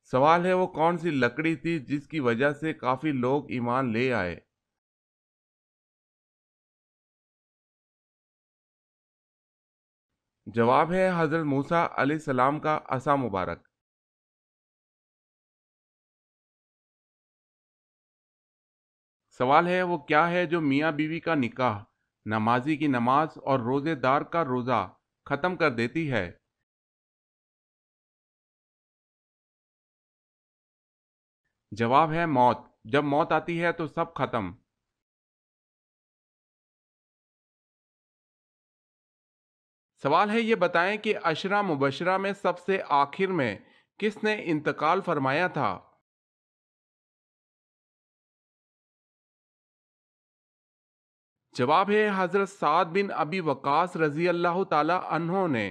سوال ہے وہ کون سی لکڑی تھی جس کی وجہ سے کافی لوگ ایمان لے آئے؟ جواب ہے حضرت موسیٰ علیہ السلام کا عصا مبارک۔ سوال ہے وہ کیا ہے جو میاں بیوی کا نکاح، نمازی کی نماز اور روزے دار کا روزہ ختم کر دیتی ہے؟ جواب ہے موت۔ جب موت آتی ہے تو سب ختم۔ سوال ہے یہ بتائیں کہ عشرہ مبشرہ میں سب سے آخر میں کس نے انتقال فرمایا تھا؟ جواب ہے حضرت سعد بن ابی وقاص رضی اللہ تعالی عنہ نے۔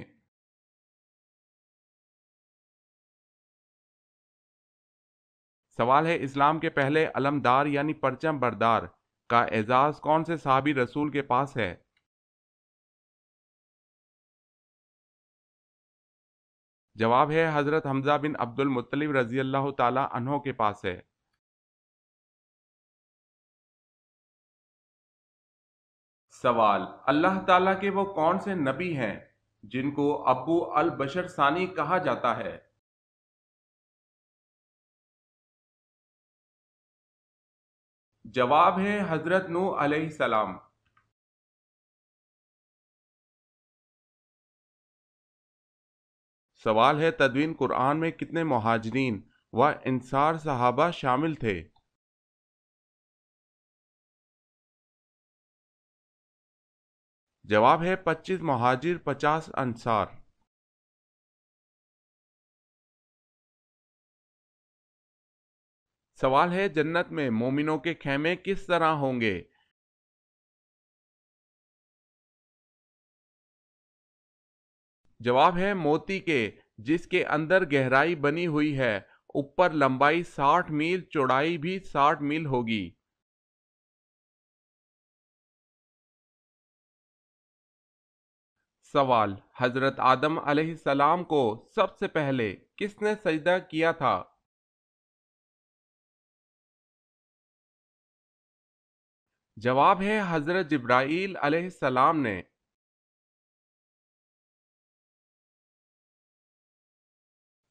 سوال ہے اسلام کے پہلے علمدار یعنی پرچم بردار کا اعزاز کون سے صحابی رسول کے پاس ہے؟ جواب ہے حضرت حمزہ بن عبد المطلب رضی اللہ تعالی عنہ کے پاس ہے۔ سوال، اللہ تعالیٰ کے وہ کون سے نبی ہیں جن کو ابو البشر ثانی کہا جاتا ہے؟ جواب ہے حضرت نوح علیہ السلام۔ سوال ہے تدوین قرآن میں کتنے مہاجرین و انصار صحابہ شامل تھے؟ جواب ہے 25 مہاجر 50 انصار۔ سوال ہے جنت میں مومنوں کے خیمے کس طرح ہوں گے؟ جواب ہے موتی کے، جس کے اندر گہرائی بنی ہوئی ہے، اوپر لمبائی 60 میل، چوڑائی بھی 60 میل ہوگی۔ سوال، حضرت آدم علیہ السلام کو سب سے پہلے کس نے سجدہ کیا تھا؟ جواب ہے حضرت جبرائیل علیہ السلام نے۔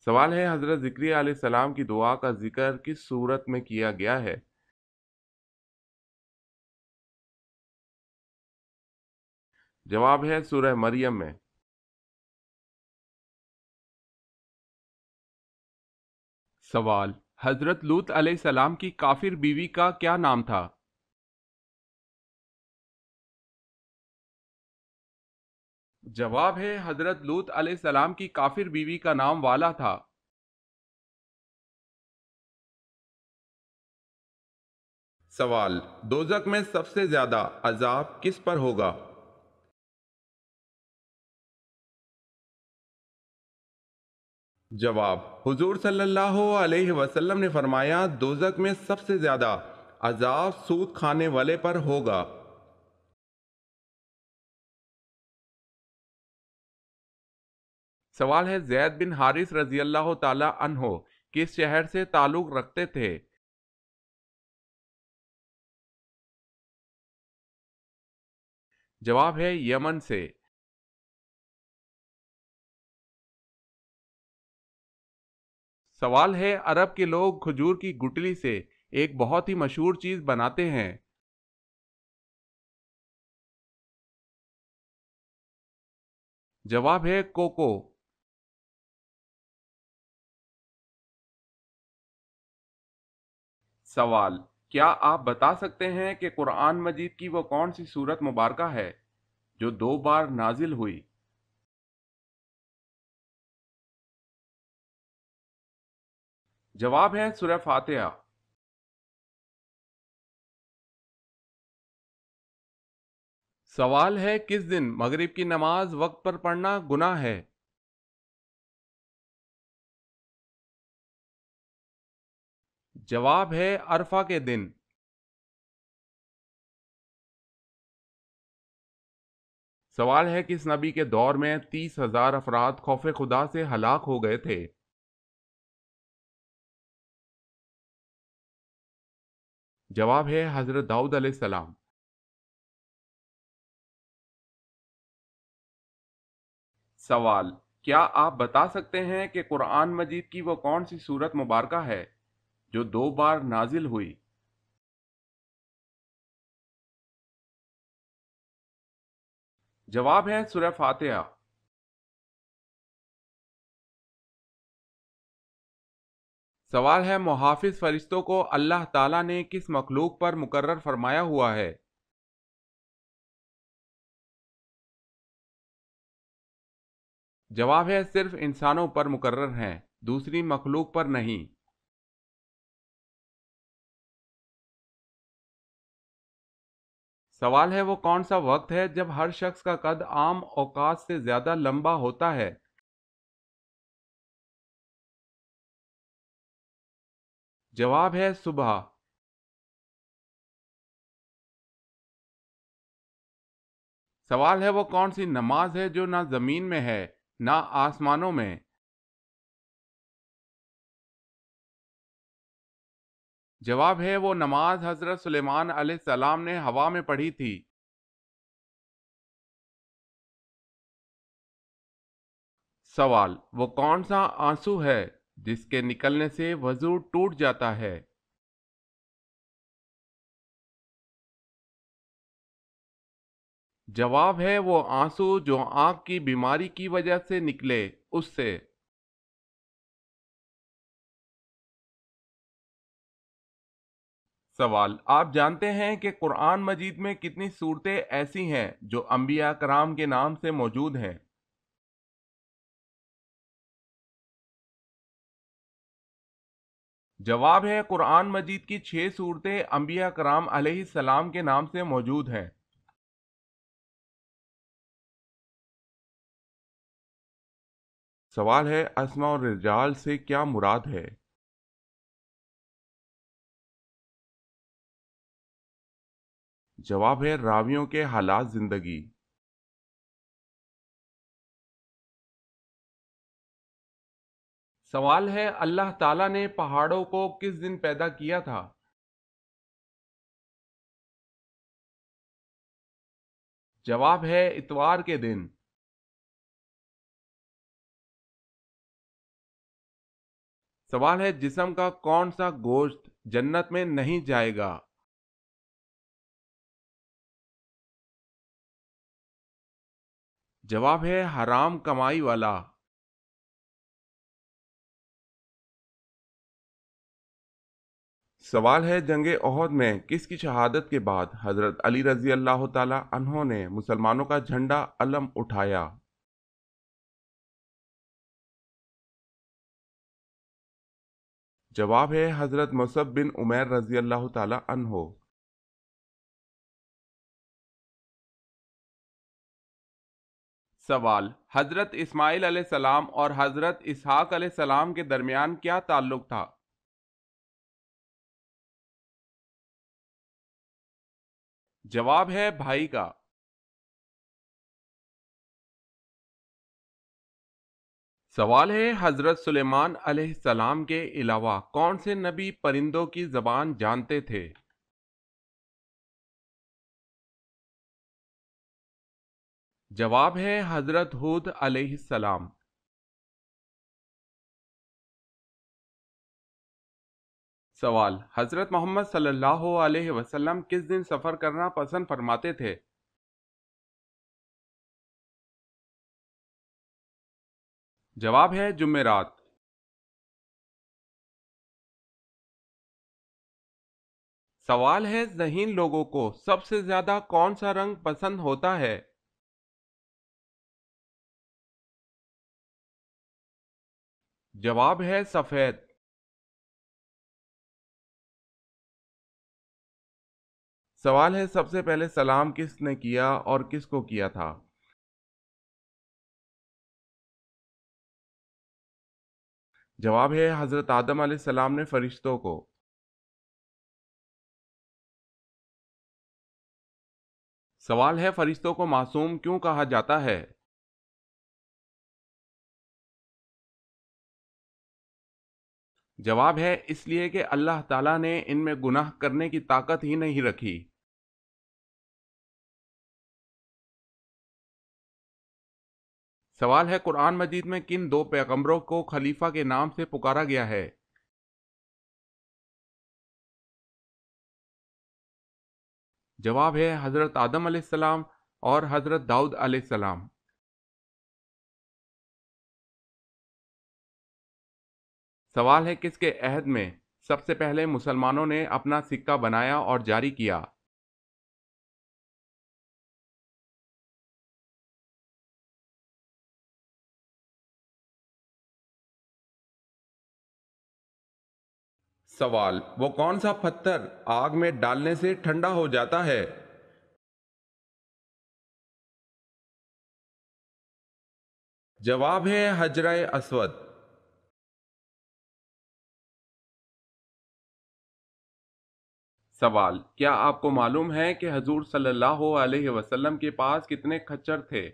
سوال ہے حضرت زکریا علیہ السلام کی دعا کا ذکر کس صورت میں کیا گیا ہے؟ جواب ہے سورہ مریم میں۔ سوال، حضرت لوط علیہ السلام کی کافر بیوی کا کیا نام تھا؟ جواب ہے حضرت لوط علیہ السلام کی کافر بیوی کا نام والا تھا۔ سوال، دوزخ میں سب سے زیادہ عذاب کس پر ہوگا؟ جواب، حضور صلی اللہ علیہ وسلم نے فرمایا دوزخ میں سب سے زیادہ عذاب سود کھانے والے پر ہوگا۔ سوال ہے زید بن حارث رضی اللہ تعالی عنہ کس شہر سے تعلق رکھتے تھے؟ جواب ہے یمن سے۔ سوال ہے عرب کے لوگ کھجور کی گٹلی سے ایک بہت ہی مشہور چیز بناتے ہیں۔ جواب ہے کوکو۔ سوال، کیا آپ بتا سکتے ہیں کہ قرآن مجید کی وہ کون سی سورت مبارکہ ہے جو 2 بار نازل ہوئی؟ جواب ہے سورہ فاتحہ۔ سوال ہے کس دن مغرب کی نماز وقت پر پڑھنا گناہ ہے؟ جواب ہے عرفہ کے دن۔ سوال ہے کس نبی کے دور میں 30,000 افراد خوف خدا سے ہلاک ہو گئے تھے؟ جواب ہے حضرت داؤد علیہ السلام۔ سوال: کیا آپ بتا سکتے ہیں کہ قرآن مجید کی وہ کون سی سورت مبارکہ ہے جو 2 بار نازل ہوئی؟ جواب ہے سورہ فاتحہ۔ سوال ہے محافظ فرشتوں کو اللہ تعالیٰ نے کس مخلوق پر مقرر فرمایا ہوا ہے؟ جواب ہے صرف انسانوں پر مقرر ہیں، دوسری مخلوق پر نہیں۔ سوال ہے وہ کون سا وقت ہے جب ہر شخص کا قد عام اوقات سے زیادہ لمبا ہوتا ہے؟ جواب ہے صبح۔ سوال ہے وہ کون سی نماز ہے جو نہ زمین میں ہے نہ آسمانوں میں؟ جواب ہے وہ نماز حضرت سلیمان علیہ السلام نے ہوا میں پڑھی تھی۔ سوال: وہ کون سا آنسو ہے جس کے نکلنے سے وضو ٹوٹ جاتا ہے؟ جواب ہے وہ آنسو جو آنکھ کی بیماری کی وجہ سے نکلے اس سے۔ سوال: آپ جانتے ہیں کہ قرآن مجید میں کتنی صورتیں ایسی ہیں جو انبیاء کرام کے نام سے موجود ہیں؟ جواب ہے قرآن مجید کی 6 صورتیں انبیاء کرام علیہ السلام کے نام سے موجود ہیں۔ سوال ہے اسماء اور رجال سے کیا مراد ہے؟ جواب ہے راویوں کے حالات زندگی۔ سوال ہے اللہ تعالیٰ نے پہاڑوں کو کس دن پیدا کیا تھا؟ جواب ہے اتوار کے دن۔ سوال ہے جسم کا کون سا گوشت جنت میں نہیں جائے گا؟ جواب ہے حرام کمائی والا۔ سوال ہے جنگ احد میں کس کی شہادت کے بعد حضرت علی رضی اللہ تعالی عنہ نے مسلمانوں کا جھنڈا علم اٹھایا؟ جواب ہے حضرت مصعب بن عمیر رضی اللہ تعالی عنہ۔ سوال: حضرت اسماعیل علیہ السلام اور حضرت اسحاق علیہ السلام کے درمیان کیا تعلق تھا؟ جواب ہے بھائی کا۔ سوال ہے حضرت سلیمان علیہ السلام کے علاوہ کون سے نبی پرندوں کی زبان جانتے تھے؟ جواب ہے حضرت ہود علیہ السلام۔ سوال: حضرت محمد صلی اللہ علیہ وسلم کس دن سفر کرنا پسند فرماتے تھے؟ جواب ہے جمعرات۔ سوال ہے ذہین لوگوں کو سب سے زیادہ کون سا رنگ پسند ہوتا ہے؟ جواب ہے سفید۔ سوال ہے سب سے پہلے سلام کس نے کیا اور کس کو کیا تھا؟ جواب ہے حضرت آدم علیہ السلام نے فرشتوں کو۔ سوال ہے فرشتوں کو معصوم کیوں کہا جاتا ہے؟ جواب ہے اس لیے کہ اللہ تعالیٰ نے ان میں گناہ کرنے کی طاقت ہی نہیں رکھی۔ سوال ہے قرآن مجید میں کن دو پیغمبروں کو خلیفہ کے نام سے پکارا گیا ہے؟ جواب ہے حضرت آدم علیہ السلام اور حضرت داؤد علیہ السلام۔ سوال ہے کس کے عہد میں سب سے پہلے مسلمانوں نے اپنا سکہ بنایا اور جاری کیا؟ سوال وہ کون سا پتھر آگ میں ڈالنے سے ٹھنڈا ہو جاتا ہے؟ جواب ہے حجرہ اسود۔ سوال کیا آپ کو معلوم ہے کہ حضور صلی اللہ علیہ وسلم کے پاس کتنے کھچر تھے؟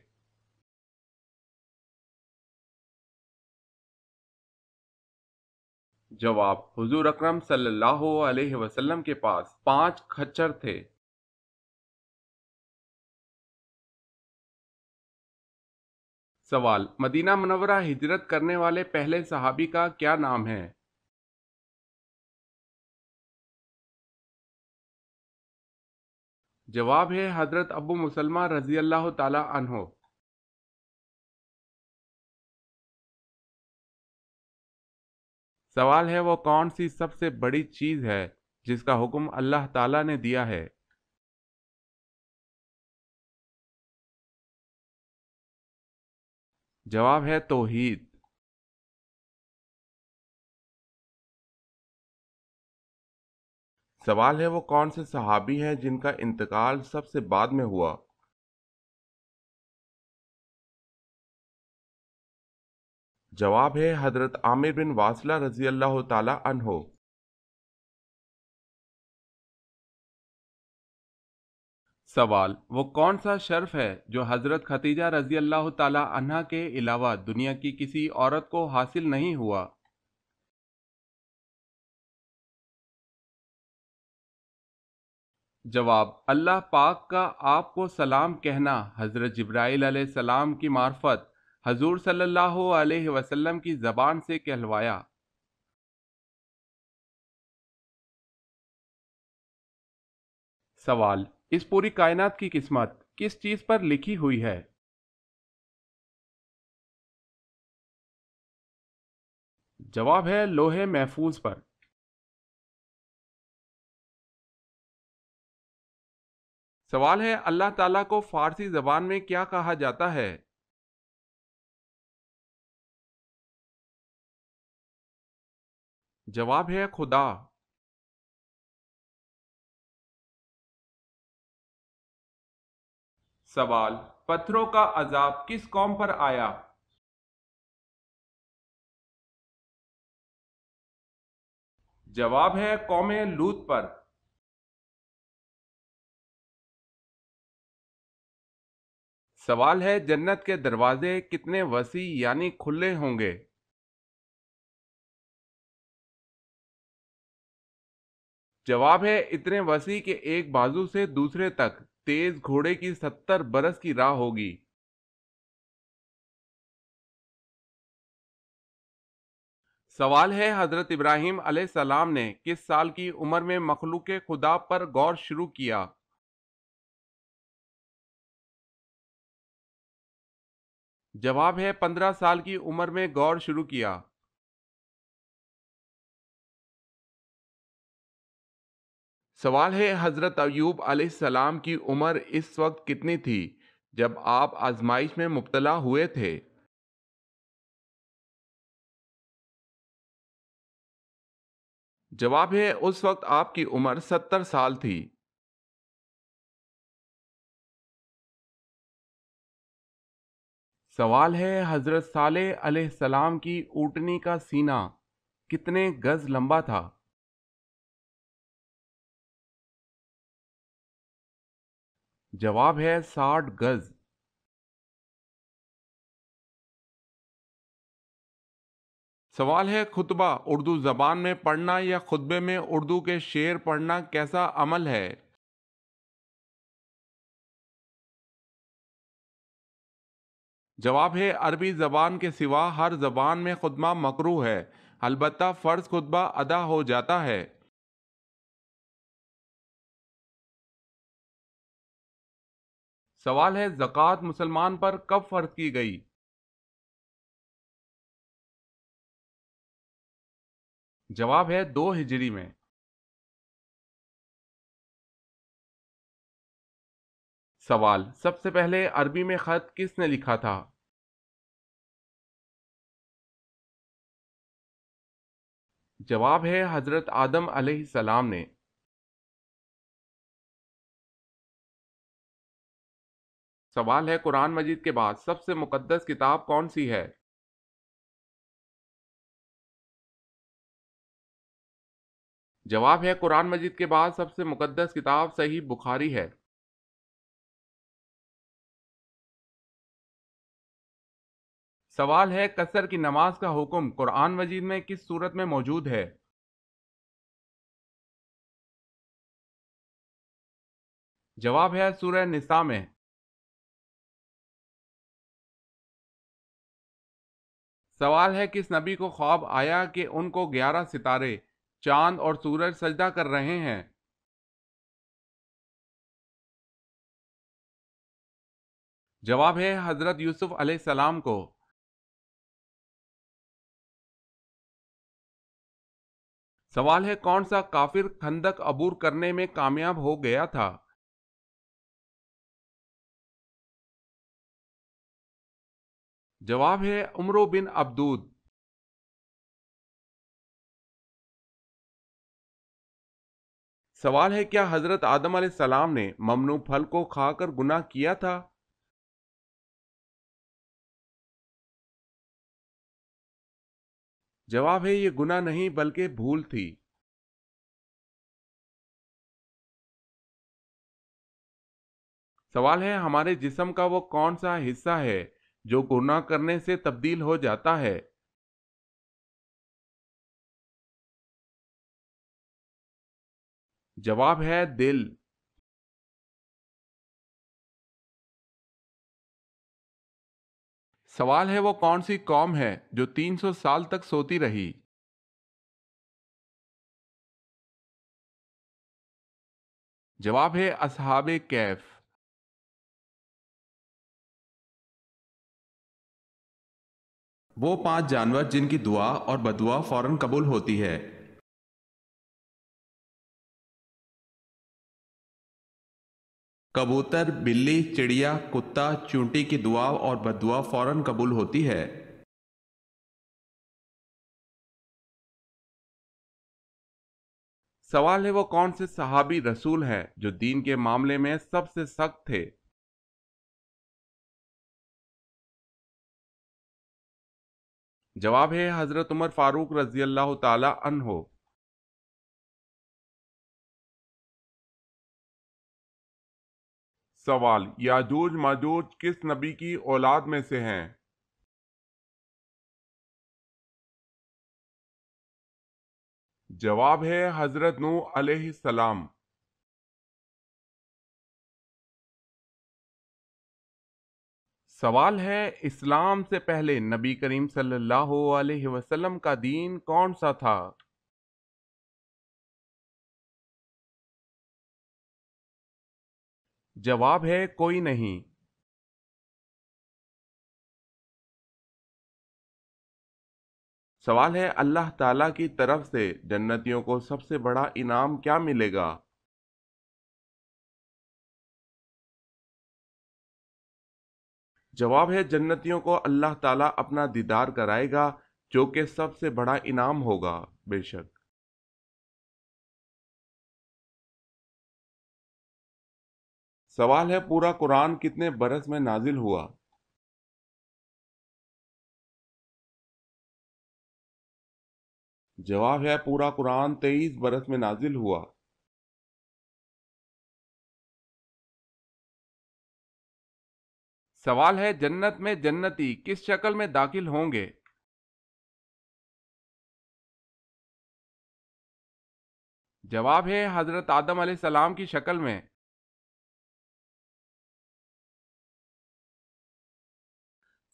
جواب حضور اکرم صلی اللہ علیہ وسلم کے پاس 5 کھچر تھے۔ سوال مدینہ منورہ ہجرت کرنے والے پہلے صحابی کا کیا نام ہے؟ جواب ہے حضرت ابو مسلمہ رضی اللہ تعالی عنہ۔ سوال ہے وہ کون سی سب سے بڑی چیز ہے جس کا حکم اللہ تعالی نے دیا ہے؟ جواب ہے توحید۔ سوال ہے وہ کون سے صحابی ہیں جن کا انتقال سب سے بعد میں ہوا؟ جواب ہے حضرت عامر بن واصلہ رضی اللہ تعالی عنہ۔ سوال وہ کون سا شرف ہے جو حضرت ختیجہ رضی اللہ تعالی عنہا کے علاوہ دنیا کی کسی عورت کو حاصل نہیں ہوا؟ جواب اللہ پاک کا آپ کو سلام کہنا حضرت جبرائیل علیہ السلام کی معرفت حضور صلی اللہ علیہ وسلم کی زبان سے کہلوایا۔ سوال اس پوری کائنات کی قسمت کس چیز پر لکھی ہوئی ہے؟ جواب ہے لوح محفوظ پر۔ سوال ہے اللہ تعالیٰ کو فارسی زبان میں کیا کہا جاتا ہے؟ جواب ہے خدا۔ سوال پتھروں کا عذاب کس قوم پر آیا؟ جواب ہے قوم لوط پر۔ سوال ہے جنت کے دروازے کتنے وسیع یعنی کھلے ہوں گے؟ جواب ہے اتنے وسیع کہ ایک بازو سے دوسرے تک تیز گھوڑے کی 70 برس کی راہ ہوگی۔ سوال ہے حضرت ابراہیم علیہ السلام نے کس سال کی عمر میں مخلوق خدا پر غور شروع کیا؟ جواب ہے 15 سال کی عمر میں غور شروع کیا۔ سوال ہے حضرت ایوب علیہ السلام کی عمر اس وقت کتنی تھی جب آپ آزمائش میں مبتلا ہوئے تھے؟ جواب ہے اس وقت آپ کی عمر 70 سال تھی۔ سوال ہے حضرت صالح علیہ السلام کی اونٹنی کا سینہ کتنے گز لمبا تھا؟ جواب ہے 60 گز۔ سوال ہے، خطبہ اردو زبان میں پڑھنا یا خطبے میں اردو کے شعر پڑھنا کیسا عمل ہے؟ جواب ہے، عربی زبان کے سوا ہر زبان میں خطبہ مکروہ ہے، البتہ فرض خطبہ ادا ہو جاتا ہے۔ سوال ہے، زکوٰۃ مسلمان پر کب فرض کی گئی؟ جواب ہے 2 ہجری میں۔ سوال، سب سے پہلے عربی میں خط کس نے لکھا تھا؟ جواب ہے حضرت آدم علیہ السلام نے۔ سوال ہے، قرآن مجید کے بعد سب سے مقدس کتاب کون سی ہے؟ جواب ہے، قرآن مجید کے بعد سب سے مقدس کتاب صحیح بخاری ہے۔ سوال ہے، قصر کی نماز کا حکم قرآن مجید میں کس صورت میں موجود ہے؟ جواب ہے سورہ نساء میں۔ سوال ہے، کس نبی کو خواب آیا کہ ان کو 11 ستارے، چاند اور سورج سجدہ کر رہے ہیں؟ جواب ہے حضرت یوسف علیہ السلام کو۔ سوال ہے، کون سا کافر خندق عبور کرنے میں کامیاب ہو گیا تھا؟ جواب ہے عمرو بن عبدود۔ سوال ہے، کیا حضرت آدم علیہ السلام نے ممنوع پھل کو کھا کر گناہ کیا تھا؟ جواب ہے، یہ گناہ نہیں بلکہ بھول تھی۔ سوال ہے، ہمارے جسم کا وہ کون سا حصہ ہے جو گناہ کرنے سے تبدیل ہو جاتا ہے؟ جواب ہے دل۔ سوال ہے، وہ کون سی قوم ہے جو 300 سال تک سوتی رہی؟ جواب ہے اصحاب کہف۔ وہ 5 جانور جن کی دعا اور بدعا فوراً قبول ہوتی ہے۔ کبوتر، بلی، چڑیا، کتا، چونٹی کی دعا اور بددعا فوراً قبول ہوتی ہے۔ سوال ہے، وہ کون سے صحابی رسول ہیں جو دین کے معاملے میں سب سے سخت تھے؟ جواب ہے حضرت عمر فاروق رضی اللہ تعالی عنہ۔ سوال، یاجوج ماجوج کس نبی کی اولاد میں سے ہیں؟ جواب ہے حضرت نوح علیہ السلام۔ سوال ہے، اسلام سے پہلے نبی کریم صلی اللہ علیہ وسلم کا دین کون سا تھا؟ جواب ہے کوئی نہیں۔ سوال ہے، اللہ تعالیٰ کی طرف سے جنتیوں کو سب سے بڑا انعام کیا ملے گا؟ جواب ہے جنتیوں کو اللہ تعالیٰ اپنا دیدار کرائے گا، جو کہ سب سے بڑا انعام ہوگا، بے شک۔ سوال ہے، پورا قرآن کتنے برس میں نازل ہوا؟ جواب ہے پورا قرآن 23 برس میں نازل ہوا۔ سوال ہے، جنت میں جنتی کس شکل میں داخل ہوں گے؟ جواب ہے حضرت آدم علیہ السلام کی شکل میں۔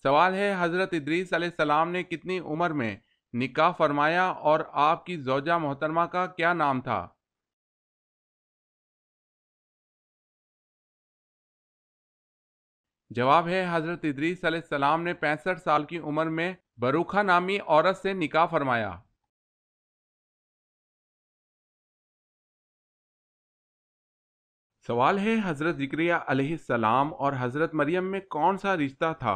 سوال ہے حضرت ادریس علیہ السلام نے کتنی عمر میں نکاح فرمایا اور آپ کی زوجہ محترمہ کا کیا نام تھا؟ جواب ہے حضرت ادریس علیہ السلام نے 65 سال کی عمر میں بروکھا نامی عورت سے نکاح فرمایا۔ سوال ہے حضرت زکریا علیہ السلام اور حضرت مریم میں کون سا رشتہ تھا؟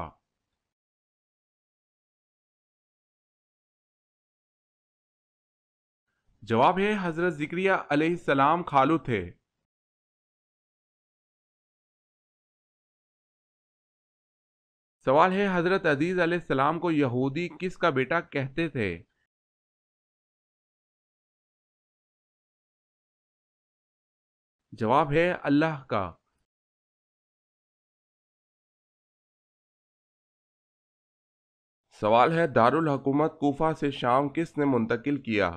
جواب ہے حضرت زکریا علیہ السلام خالو تھے۔ سوال ہے حضرت عزیز علیہ السلام کو یہودی کس کا بیٹا کہتے تھے؟ جواب ہے اللہ کا۔ سوال ہے دارالحکومت کوفہ سے شام کس نے منتقل کیا؟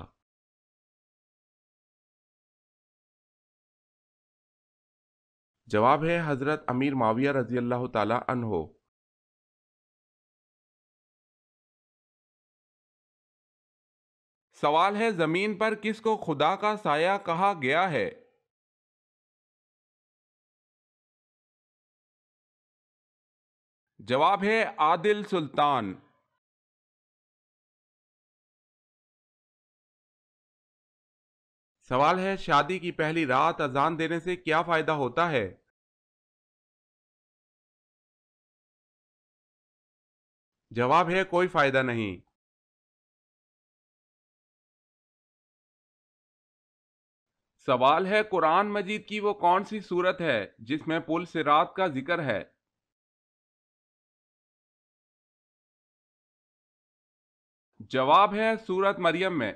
جواب ہے حضرت امیر معاویہ رضی اللہ تعالی عنہ۔ سوال ہے زمین پر کس کو خدا کا سایہ کہا گیا ہے؟ جواب ہے عادل سلطان۔ سوال ہے شادی کی پہلی رات اذان دینے سے کیا فائدہ ہوتا ہے؟ جواب ہے کوئی فائدہ نہیں۔ سوال ہے قرآن مجید کی وہ کون سی سورت ہے جس میں پل صراط کا ذکر ہے؟ جواب ہے سورت مریم میں۔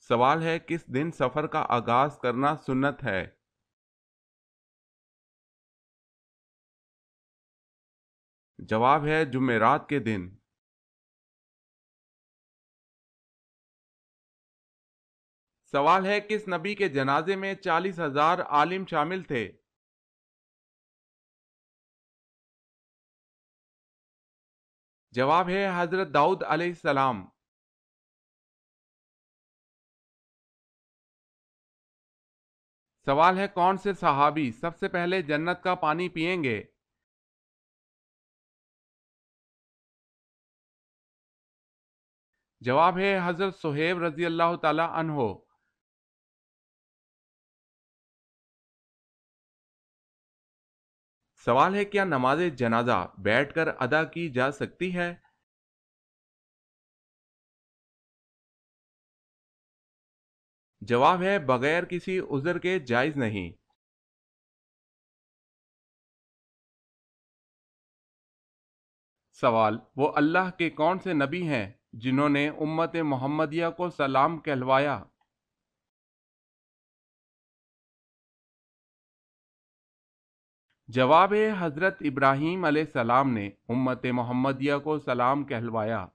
سوال ہے کس دن سفر کا آغاز کرنا سنت ہے؟ جواب ہے جمعرات کے دن۔ سوال ہے کس نبی کے جنازے میں 40,000 عالم شامل تھے؟ جواب ہے حضرت داؤد علیہ السلام۔ سوال ہے کون سے صحابی سب سے پہلے جنت کا پانی پئیں گے؟ جواب ہے حضرت صہیب رضی اللہ تعالی عنہ۔ سوال ہے کیا نماز جنازہ بیٹھ کر ادا کی جا سکتی ہے؟ جواب ہے بغیر کسی عذر کے جائز نہیں۔ سوال وہ اللہ کے کون سے نبی ہیں جنہوں نے امت محمدیہ کو سلام کہلوایا؟ جواب ہے حضرت ابراہیم علیہ السلام نے امت محمدیہ کو سلام کہلوایا۔